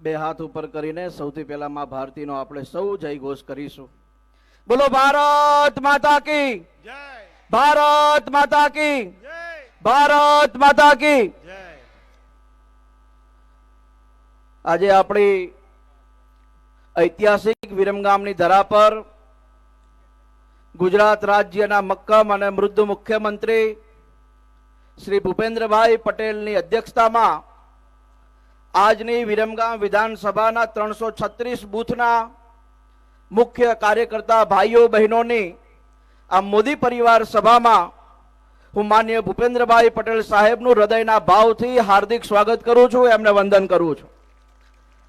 બે હાથ ઉપર કરીને સૌથી પહેલા માં ભારતીનો આપણે સૌ જય ઘોષ કરીશું. બોલો ભારત માતા કી જય, ભારત માતા કી જય, ભારત માતા કી જય. આજે આપણી ઐતિહાસિક વિરમગામની ધરા પર ગુજરાત રાજ્યના મક્કમ અને મૃદુ મુખ્યમંત્રી શ્રી ભૂપેન્દ્રભાઈ પટેલની અધ્યક્ષતામાં આજની વિરમગામ વિધાનસભાના 336 બૂથના મુખ્ય કાર્યકર્તા ભાઈઓ બહેનોની આ મોદી પરિવાર સભામાં હું માનનીય ભૂપેન્દ્રભાઈ પટેલ સાહેબનું હૃદયના ભાવથી હાર્દિક સ્વાગત કરું છું, એમને વંદન કરું છું.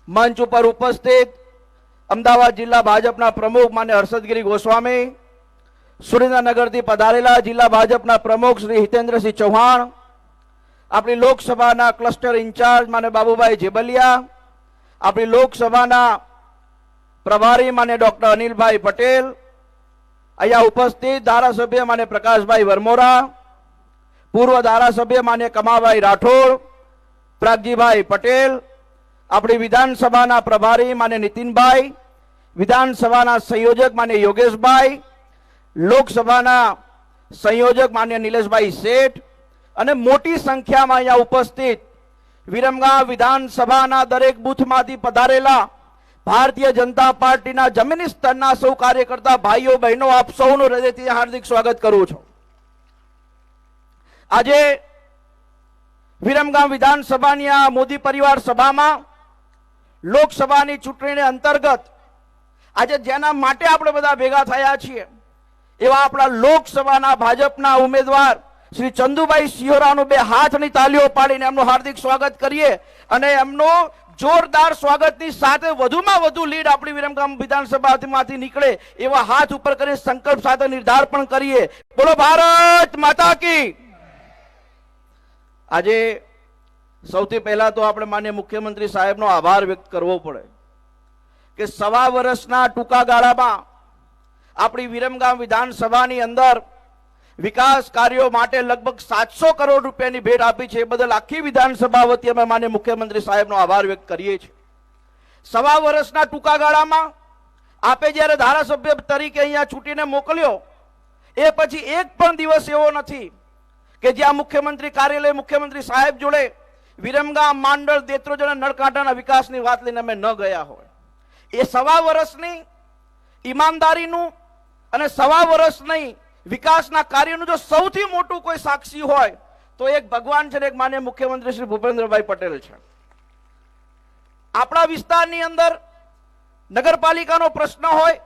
મંચ ઉપર ઉપસ્થિત અમદાવાદ જિલ્લા ભાજપના પ્રમુખ માન્ય હર્ષદગીરી ગોસ્વામી, સુરેન્દ્રનગરથી પધારેલા જિલ્લા ભાજપના પ્રમુખ શ્રી હિતેન્દ્રસિંહ ચૌહાણ, આપણી લોકસભાના ક્લસ્ટર ઇન્ચાર્જ માન્ય બાબુભાઈ જેબલિયા, આપણી લોકસભાના પ્રભારી માન્ય ડોક્ટર અનિલભાઈ પટેલ, અહીંયા ઉપસ્થિત ધારાસભ્ય માન્ય પ્રકાશભાઈ વરમોરા, પૂર્વ ધારાસભ્ય માન્ય કમાભાઈ રાઠોડ, પ્રાગજીભાઈ પટેલ, આપણી વિધાનસભાના પ્રભારી માન્ય નીતિનભાઈ, વિધાનસભાના સંયોજક માન્ય યોગેશભાઈ, લોકસભાના સંયોજક માન્ય નિલેશભાઈ શેઠ અને મોટી સંખ્યામાં અહીંયા ઉપસ્થિત વિરમગામ વિધાનસભાના દરેક બૂથમાંથી પધારેલા ભારતીય જનતા પાર્ટીના જમીની સ્તરના સૌ કાર્યકર્તા ભાઈઓ બહેનો, આપ સૌનું હૃદયથી હાર્દિક સ્વાગત કરું છું. આજે વિરમગામ વિધાનસભાની આ મોદી પરિવાર સભામાં લોકસભાની ચૂંટણીને અંતર્ગત આજે જેના માટે આપણે બધા ભેગા થયા છીએ એવા આપણા લોકસભાના ભાજપના ઉમેદવાર શ્રી ચંદુભાઈ સિહોરાનું બે હાથની તાલીઓ પાડીને એમનું હાર્દિક સ્વાગત કરીએ અને એમનો જોરદાર સ્વાગતની સાથે વધુમાં વધુ લીડ આપણી વિરમગામ વિધાનસભામાંથી નીકળે એવા હાથ ઉપર કરી સંકલ્પ સાથે નિર્ધાર પણ કરીએ. બોલો ભારત માતા કી. આજે સૌથી પહેલા તો આપણે માનનીય મુખ્યમંત્રી સાહેબનો આભાર વ્યક્ત કરવો પડે કે સવા વર્ષના ટૂંકા ગાળામાં આપણી વિરમગામ વિધાનસભાની અંદર વિકાસ કાર્યો માટે લગભગ 700 કરોડ રૂપિયાની ભેટ આપી છે. એ બદલ આખી વિધાનસભા વતી અમે માનનીય મુખ્યમંત્રી સાહેબનો આભાર વ્યક્ત કરીએ છીએ. સવા વર્ષના ટૂંકા ગાળામાં આપે જ્યારે ધારાસભ્ય તરીકે અહીંયા છૂટીને મોકલ્યો એ પછી એક પણ દિવસ એવો નથી કે જ્યાં મુખ્યમંત્રી કાર્યાલય મુખ્યમંત્રી સાહેબ જોડે વિરમગામ, માંડળ, દેત્રોજ અને નળકાંઠાના વિકાસની વાત લઈને અમે ન ગયા હોય. એ સવા વર્ષની ઈમાનદારીનું અને સવા વર્ષની વિકાસના કાર્યનું જો સૌથી મોટું કોઈ સાક્ષી હોય તો એક ભગવાન છે ને એક માનનીય મુખ્યમંત્રી શ્રી ભૂપેન્દ્રભાઈ પટેલ છે. આપણા વિસ્તારની અંદર નગરપાલિકાનો પ્રશ્ન હોય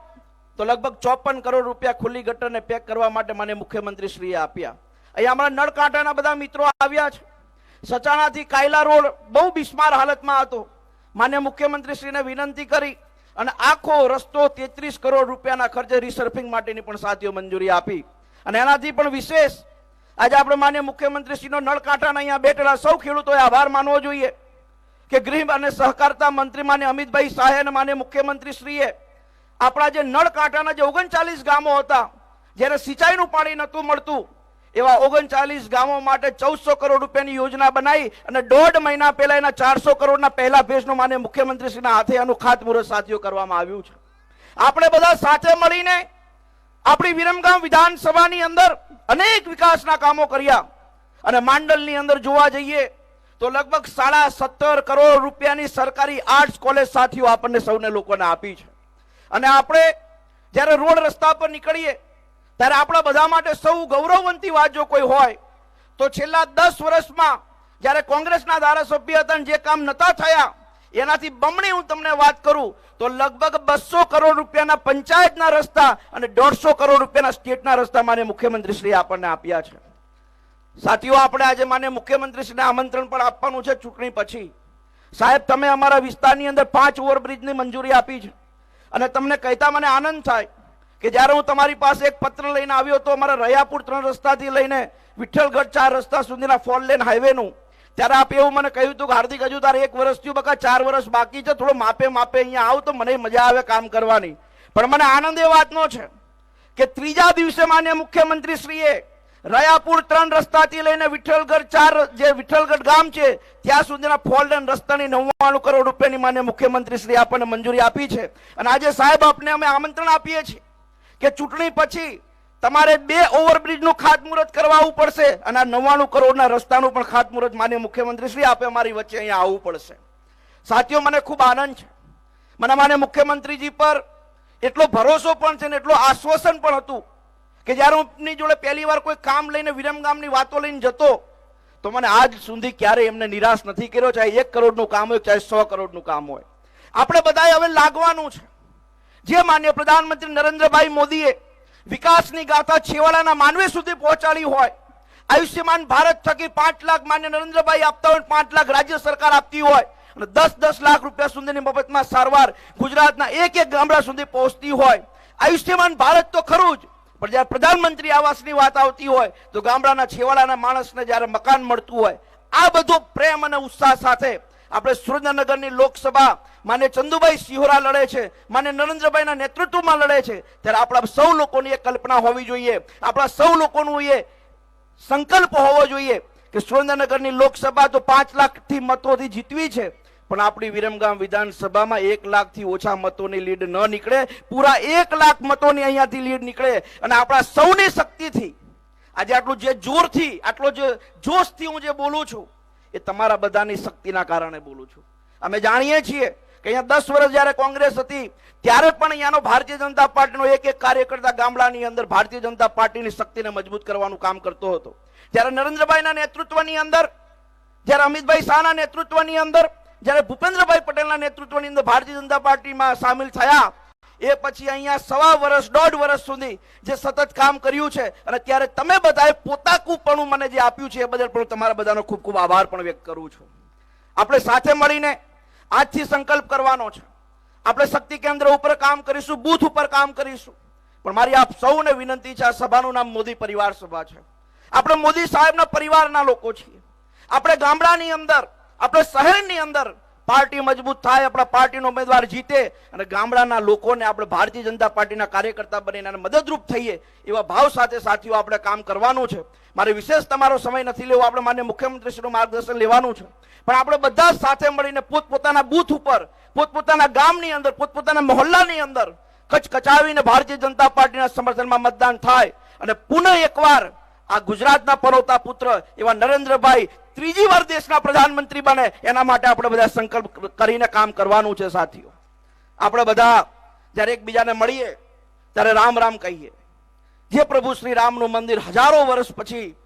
તો લગભગ 54 કરોડ રૂપિયા ખુલ્લી ગટરને પેક કરવા માટે માનનીય મુખ્યમંત્રી શ્રીએ આપ્યા. અહીંયા અમારા નળકાંઠાના બધા મિત્રો આવ્યા છે. સચાણાથી કાયલા રોડ બહુ બિસ્માર હાલતમાં હતો. માનનીય મુખ્યમંત્રી શ્રીને વિનંતી કરી અને આખો રસ્તો 33 કરોડ રૂપિયાના ખર્ચે રિસર્ફિંગ માટેની પણ સાથીઓ મંજૂરી આપી. અને એનાથી પણ વિશેષ આજે આપણે માનનીય મુખ્યમંત્રી શ્રીનો નળકાંઠાના અહીંયા બેઠેલા સૌ ખેડૂતોએ આભાર માનવો જોઈએ કે ગૃહ અને સહકારતા મંત્રી માન્ય અમિતભાઈ શાહે અને માન્ય મુખ્યમંત્રી શ્રીએ આપણા જે નળકાંઠાના જે 39 ગામો હતા જ્યારે સિંચાઈનું પાણી નહોતું મળતું એવા 39 ગામો માટે 1400 કરોડ રૂપિયાની યોજના બનાવી અને 1.5 મહિના પહેલા એના 400 કરોડના પહેલા ફેઝનું માન્ય મુખ્યમંત્રી શ્રીના હાથે આનું ખાતમુહૂર્ત સાથીઓ કરવામાં આવ્યું છે. આપણે બધા સાથે મળીને આપણી વિરમગામ વિધાનસભાની અંદર અનેક વિકાસના કામો કર્યા અને માંડલની અંદર જોવા જઈએ તો લગભગ 17.5 કરોડ રૂપિયાની સરકારી આર્ટ્સ કોલેજ સાથીઓ આપણને સૌને લોકોને આપી છે. અને આપણે જ્યારે રોડ રસ્તા પર નીકળીએ ત્યારે આપણા બધા માટે સૌ ગૌરવવંતી વાત જો કોઈ હોય તો છેલ્લા 10 વર્ષમાં જ્યારે કોંગ્રેસના ધારાસભ્ય હતા જે કામ નતા થયા એનાથી બમણી હું તમને વાત કરું તો લગભગ 200 કરોડ રૂપિયાના પંચાયતના રસ્તા અને 150 કરોડ રૂપિયાના સ્ટેટના રસ્તા માન્ય મુખ્યમંત્રીશ્રીએ આપણને આપ્યા છે. સાથીઓ, આપણે આજે માન્ય મુખ્યમંત્રીશ્રીને આમંત્રણ પણ આપવાનું છે ચૂંટણી પછી. સાહેબ, તમે અમારા વિસ્તારની અંદર 5 ઓવરબ્રિજની મંજૂરી આપી છે અને તમને કહેતા મને આનંદ થાય કે જ્યારે હું તમારી પાસે એક પત્ર લઈને આવ્યો તો અમારા રયાપુર 3 રસ્તાથી લઈને વિઠ્ઠલગઢ 4 રસ્તા સુધીના 4 લેન હાઈવેનું, ત્યારે આપ એવું મને કહ્યું હતું કે હાર્દિક હજુ તારે 1 વર્ષ થયું, બકા 4 વર્ષ બાકી છે, થોડો માપે અહીંયા આવ તો મને મજા આવે કામ કરવાની. પણ મને આનંદ એ વાતનો છે કે ત્રીજા દિવસે માન્ય મુખ્યમંત્રી શ્રીએ રયાપુર 3 રસ્તાથી લઈને વિઠ્ઠલગઢ 4 જે વિઠ્ઠલગઢ ગામ છે ત્યાં સુધીના ફોલ્ડન રસ્તાની 99 કરોડ રૂપિયાની માન્ય મુખ્યમંત્રી શ્રી આપણને મંજૂરી આપી છે. અને આજે સાહેબ આપને અમે આમંત્રણ આપીએ છીએ કે ચૂંટણી પછી તમારે 2 ઓવરબ્રિજનું ખાતમુહૂર્ત કરવાવું પડશે અને આ 99 કરોડના રસ્તાનું પણ ખાતમુહૂર્ત માન્ય મુખ્યમંત્રી શ્રી આપે અમારી વચ્ચે અહીંયા આવવું પડશે. સાથીઓ, મને ખૂબ આનંદ છે. મને માન્ય મુખ્યમંત્રીજી પર એટલો ભરોસો પણ છે ને એટલો આશ્વાસન પણ હતું કે જ્યારે હું એમની જોડે પહેલી વાર કોઈ કામ લઈને વિરમગામની વાતો લઈને જતો તો મને આજ સુધી ક્યારેય એમને નિરાશ નથી કર્યો, ચાહે 1 કરોડનું કામ હોય ચાહે 100 કરોડનું કામ હોય. આપણે બધાએ હવે લાગવાનું છે. જે માન્ય પ્રધાનમંત્રી નરેન્દ્રભાઈ મોદીએ વિકાસની ગાથા છેવાડાના માનવી સુધી પહોંચાડી હોય, આયુષ્યમાન ભારત થકી 5 લાખ માન્ય નરેન્દ્રભાઈ આપતા હોય, 5 લાખ રાજ્ય સરકાર આપતી હોય અને 10-10 લાખ રૂપિયા સુધીની મફતમાં સારવાર ગુજરાતના એક ગામડા સુધી પહોંચતી હોય. આયુષ્યમાન ભારત તો ખરું જ, પણ જ્યારે પ્રધાનમંત્રી આવાસની વાત આવતી હોય તો ગામડાના છેવાડાના માણસને જ્યારે મકાન મળતું હોય, આ બધો પ્રેમ અને ઉત્સાહ સાથે આપણે સુરેન્દ્રનગરની લોકસભા માન્ય ચંદુભાઈ સિહોરા લડે છે, માન્ય નરેન્દ્રભાઈના નેતૃત્વમાં લડે છે, ત્યારે આપણા સૌ લોકોની એક કલ્પના હોવી જોઈએ, આપણા સૌ લોકોનું એ સંકલ્પ હોવો જોઈએ કે સુરેન્દ્રનગરની લોકસભા તો 5 લાખથી મતોથી જીતવી છે, પણ આપણી વિરમગામ વિધાનસભામાં 1 લાખથી ઓછા મતોની લીડ ન નીકળે, પૂરા 1 લાખ મતોની અહીંયાથી લીડ નીકળે. અને આપણા સૌની શક્તિથી આજે આટલું જે જોરથી, આટલો જે જોશથી હું જે બોલું છું એ તમારા બધાની શક્તિના કારણે બોલું છું. અમે જાણીએ છીએ કે અહીંયા 10 વર્ષ જ્યારે કોંગ્રેસ હતી ત્યારે પણ અહીંયાનો ભારતીય જનતા પાર્ટીનો એક કાર્યકર્તા ગામડાની અંદર ભારતીય જનતા પાર્ટીની શક્તિને મજબૂત કરવાનું કામ કરતો હતો. જ્યારે નરેન્દ્રભાઈના નેતૃત્વની અંદર, જ્યારે અમિતભાઈ શાહના નેતૃત્વની અંદર, જ્યારે ભૂપેન્દ્રભાઈ પટેલના નેતૃત્વની અંદર ભારતીય જનતા પાર્ટીમાં સામેલ થયા, એ પછી અહીંયા 1.25 વર્ષ 1.5 વર્ષ સુધી જે સતત કામ કર્યું છે અને ત્યારે તમે બધાએ પોતાકુપણું મને જે આપ્યું છે એ બદલ પણ તમારા બધાનો ખૂબ ખૂબ આભાર પણ વ્યક્ત કરું છું. આપણે સાથે મળીને આજથી સંકલ્પ કરવાનો છે. આપણે શક્તિ કેન્દ્ર ઉપર કામ કરીશું, બૂથ ઉપર કામ કરીશું, પણ મારી આપ સૌને વિનંતી છે, આ સભાનું નામ મોદી પરિવાર સભા છે. આપણે મોદી સાહેબના પરિવારના લોકો છીએ. આપણે ગામડાની અંદર, આપણે શહેરની અંદર પાર્ટી મજબૂત થાય, આપણા પાર્ટીનો ઉમેદવાર જીતે અને ગામડાના લોકોને આપણે ભારતીય જનતા પાર્ટીના કાર્યકર્તા બનીને મદદરૂપ થઈએ એવા ભાવ સાથે સાથીઓ આપણે કામ કરવાનું છે. મારે વિશેષ તમારો સમય નથી લેવો, આપણે માન્ય મુખ્યમંત્રીશ્રીનું માર્ગદર્શન લેવાનું છે, પણ આપણે બધા સાથે મળીને પોતપોતાના બૂથ ઉપર, પોતપોતાના ગામની અંદર, પોતપોતાના મહોલ્લાની અંદર કચકચાવીને ભારતીય જનતા પાર્ટીના સમર્થનમાં મતદાન થાય અને પુનઃ એકવાર આ ગુજરાતના પનોતા પુત્ર એવા નરેન્દ્રભાઈ ત્રીજી વાર દેશના પ્રધાનમંત્રી બને એના માટે આપણે બધા સંકલ્પ કરીને કામ કરવાનું છે. સાથીઓ, આપણે બધા જ્યારે એકબીજાને મળીએ ત્યારે રામ રામ કહીએ. જે પ્રભુ શ્રી રામનું મંદિર હજારો વર્ષ પછી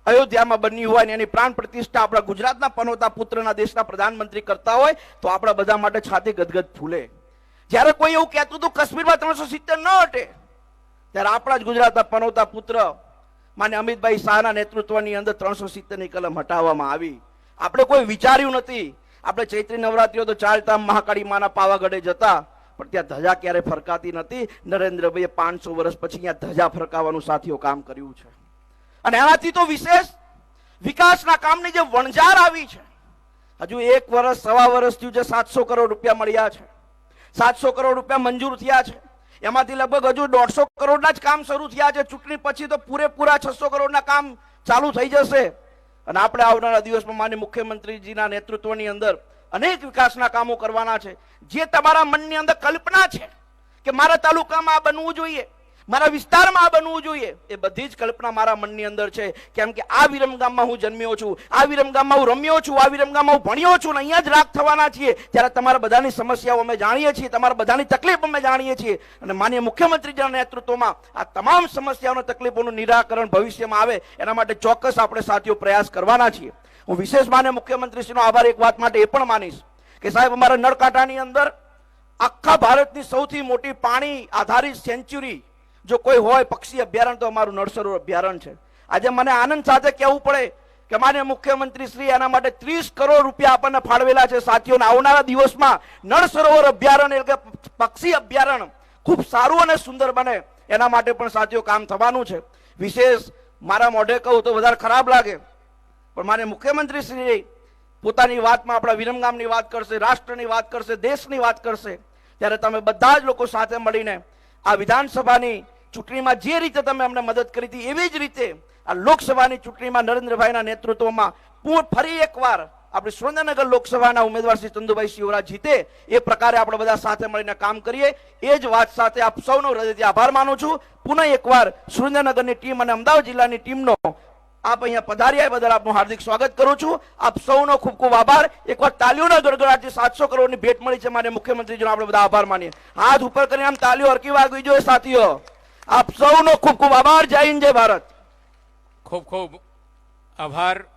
અયોધ્યામાં બન્યું હોય ને એની પ્રાણ પ્રતિષ્ઠા આપણા ગુજરાતના પનોતા પુત્રના દેશના પ્રધાનમંત્રી કરતા હોય તો આપણા બધા માટે છાતી ગદગદ ફૂલે. જ્યારે કોઈ એવું કહેતું હતું કાશ્મીરમાં 370 ન હટે, ત્યારે આપણા જ ગુજરાતના પનોતા પુત્ર માન્ય અમિતભાઈ શાહના નેતૃત્વની અંદર 370ની કલમ હટાવવામાં આવી. આપણે કોઈ વિચાર્યું નથી. આપણે ચૈત્રી નવરાત્રીઓ તો ચાલતા મહાકાળી માના પાવાગઢે જતા, પણ ત્યાં ધજા ક્યારે ફરકાતી નથી. નરેન્દ્રભાઈએ 500 વર્ષ પછી અહીંયા ધજા ફરકાવવાનું સાથીઓ કામ કર્યું છે. અને એનાથી તો વિશેષ વિકાસના કામની જે વણઝાર આવી છે, હજુ 1 વર્ષ 1.25 વર્ષ થયું છે, 700 કરોડ રૂપિયા મળ્યા છે, 700 કરોડ રૂપિયા મંજૂર થયા છે. એમાંથી લગભગ હજુ 150 કરોડના જ કામ શરૂ થયા છે. ચૂંટણી પછી તો પૂરેપૂરા 600 કરોડના કામ ચાલુ થઈ જશે. અને આપણે આવનારા દિવસમાં માન્ય મુખ્યમંત્રીજીના નેતૃત્વની અંદર અનેક વિકાસના કામો કરવાના છે. જે તમારા મનની અંદર કલ્પના છે કે મારા તાલુકામાં આ બનવું જોઈએ, મારા વિસ્તારમાં આ બનવું જોઈએ, એ બધી જ કલ્પના મારા મનની અંદર છે. કેમ કે આ વિરમગામમાં હું જન્મ્યો છું, આ વિરમગામમાં હું રમ્યો છું, આ વિરમગામમાં હું ભણ્યો છું, અહીંયા જ રાખ થવાના છીએ. ત્યારે તમારા બધાની સમસ્યાઓ અમે જાણીએ છીએ, તમારા બધાની તકલીફ અમે જાણીએ છીએ, અને માન્ય મુખ્યમંત્રીજીના નેતૃત્વમાં આ તમામ સમસ્યાઓના તકલીફોનું નિરાકરણ ભવિષ્યમાં આવે એના માટે ચોક્કસ આપણે સાથીઓ પ્રયાસ કરવાના છીએ. હું વિશેષ માન્ય મુખ્યમંત્રીશ્રીનો આભાર એક વાત માટે એ પણ માનીશ કે સાહેબ, અમારા નળકાંઠાની અંદર આખા ભારતની સૌથી મોટી પાણી આધારિત સેન્ચ્યુરી જો કોઈ હોય પક્ષી અભયારણ્ય તો અમારું નળ સરોવર અભયારણ્ય છે. આજે મને આનંદ સાથે કહેવું પડે કે માન્ય મુખ્યમંત્રી શ્રી એના માટે 30 કરોડ રૂપિયા આપણને ફાળવેલા છે. સાથીઓને આવનારા દિવસમાં નળ સરોવર અભયારણ્ય એટલે કે પક્ષી અભયારણ્ય ખૂબ સારું અને સુંદર બને એના માટે પણ સાથીઓ કામ થવાનું છે. વિશેષ મારા મોઢે કહું તો વધારે ખરાબ લાગે, પણ માન્ય મુખ્યમંત્રી શ્રી પોતાની વાતમાં આપણા વિરમગામની વાત કરશે, રાષ્ટ્રની વાત કરશે, દેશની વાત કરશે, ત્યારે તમે બધા જ લોકો સાથે મળીને આ વિધાનસભાની ચૂંટણીમાં જે રીતે તમે અમને મદદ કરી હતી એવી જ રીતે આ લોકસભાની ચૂંટણીમાં નરેન્દ્રભાઈના નેતૃત્વમાં ફરી એકવાર આપણે સુરેન્દ્રનગર લોકસભાના ઉમેદવાર શ્રી ચંદુભાઈ શિવરાજ જીતે એ પ્રકારે આપણે બધા સાથે મળીને કામ કરીએ. એ જ વાત સાથે આપ સૌનો હૃદયથી આભાર માનું છું. પુનઃ એકવાર સુરેન્દ્રનગરની ટીમ અને અમદાવાદ જિલ્લાની ટીમનો આપ અહીંયા પધાર્યા એ બદલ આપનું હાર્દિક સ્વાગત કરું છું. આપ સૌનો ખૂબ ખૂબ આભાર. એકવાર તાલીઓના ગડગડાટથી 700 કરોડની ભેટ મળી છે મારે મુખ્યમંત્રીજીનો આપણે બધા આભાર માનીએ. હાથ ઉપર કરીને આમ તાલીઓ હરકી વાગવી જોઈએ સાથીઓ. આપ સૌનો ખૂબ ખૂબ આભાર. જય હિન્દ, જય ભારત. ખૂબ ખૂબ આભાર.